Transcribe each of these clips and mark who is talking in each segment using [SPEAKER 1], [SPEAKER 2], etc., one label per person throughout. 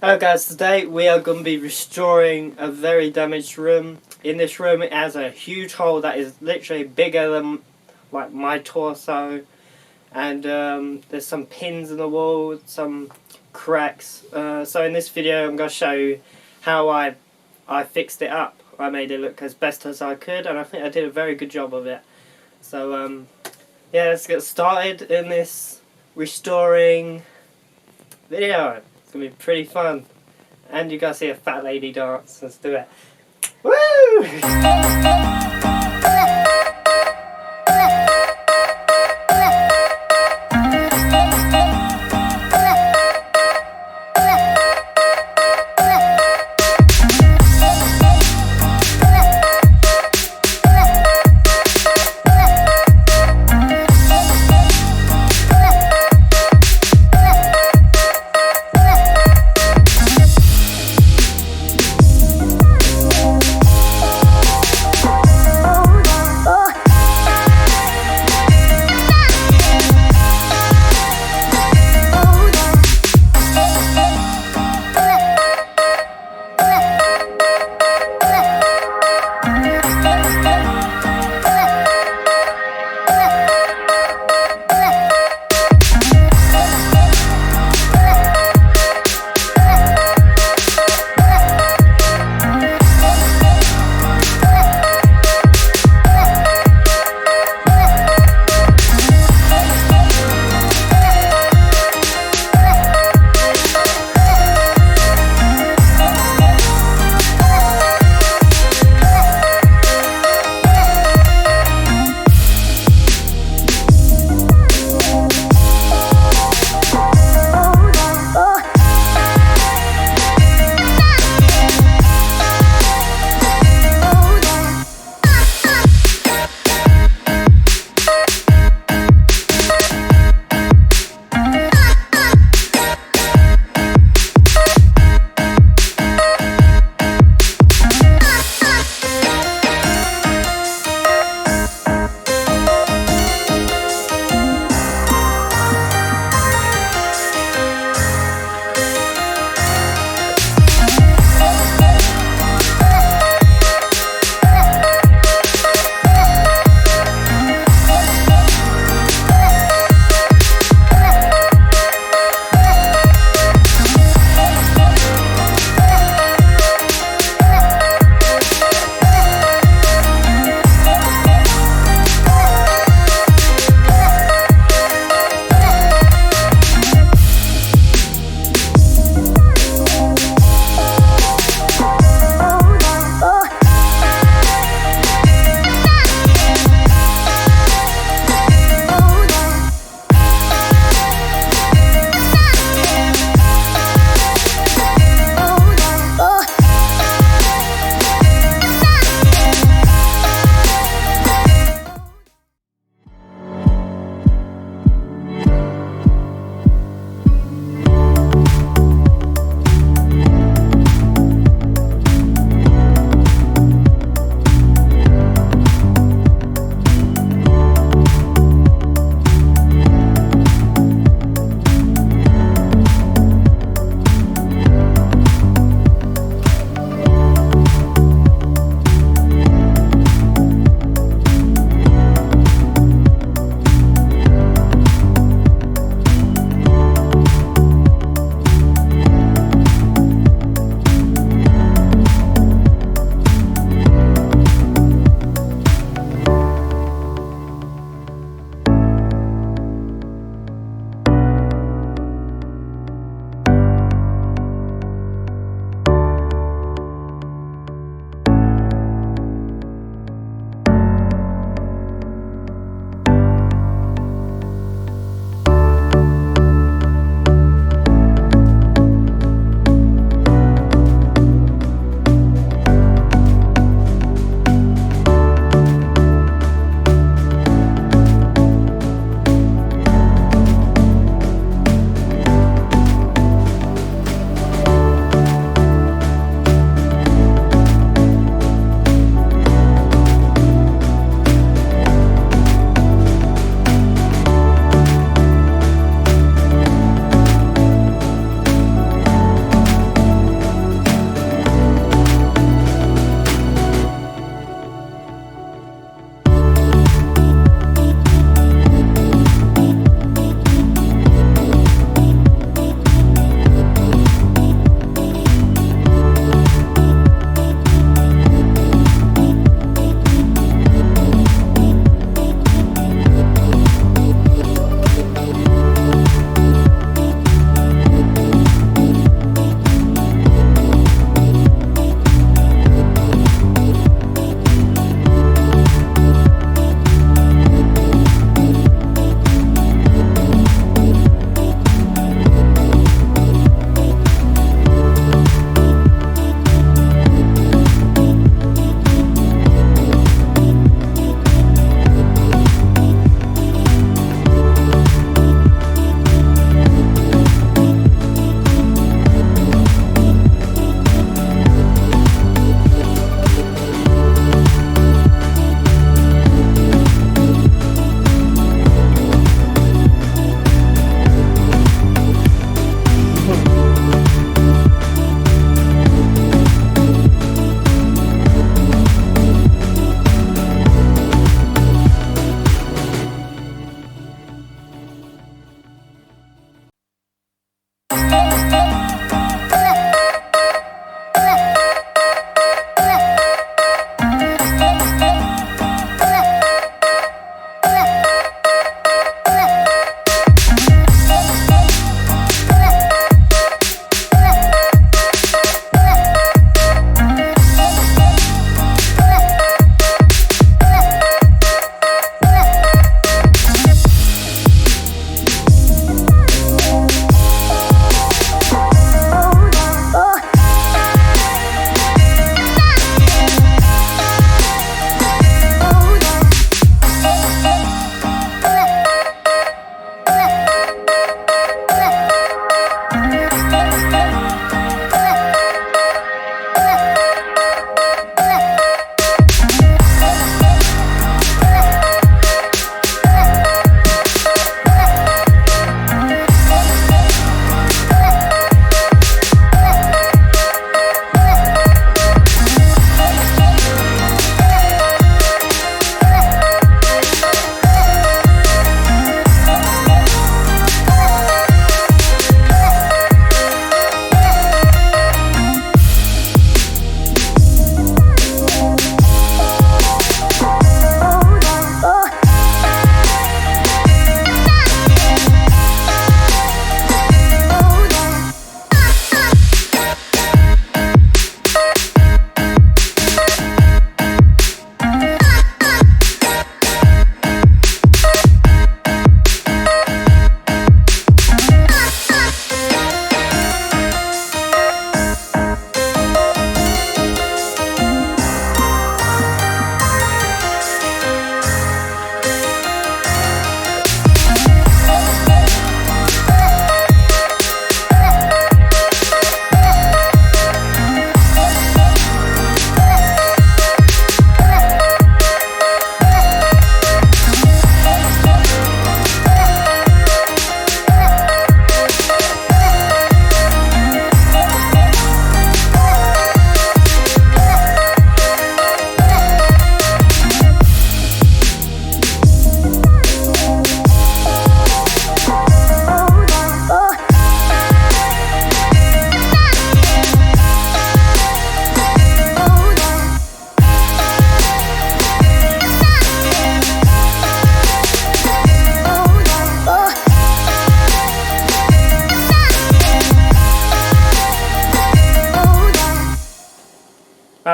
[SPEAKER 1] Hello guys, today we are going to be restoring a very damaged room. In this room it has a huge hole that is literally bigger than like my torso, and there's some pins in the wall, some cracks. So in this video I'm going to show you how I fixed it up. I made it look as best as I could, and I think I did a very good job of it. So yeah, let's get started in this restoring video. It's going to be pretty fun. And you guys see a fat lady dance. Let's do it. Woo!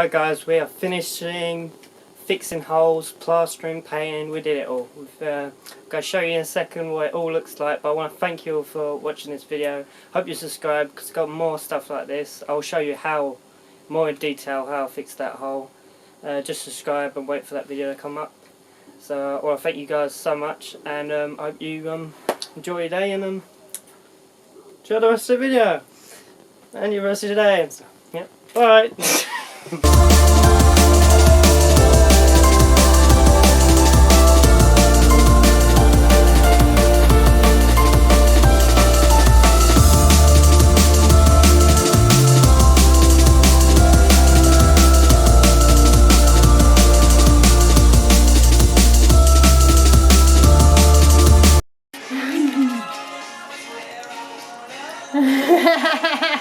[SPEAKER 1] Alright guys, we are finishing fixing holes, plastering, painting, we did it all. I'm going to show you in a second what it all looks like, but I want to thank you all for watching this video. Hope you subscribe because it's got more stuff like this. I'll show you how, more in detail, how I fixed that hole. Just subscribe and wait for that video to come up. So I want to thank you guys so much, and I hope you enjoy your day and enjoy the rest of the video. And your rest of your day. Yep. Bye.
[SPEAKER 2] Ha ha ha ha!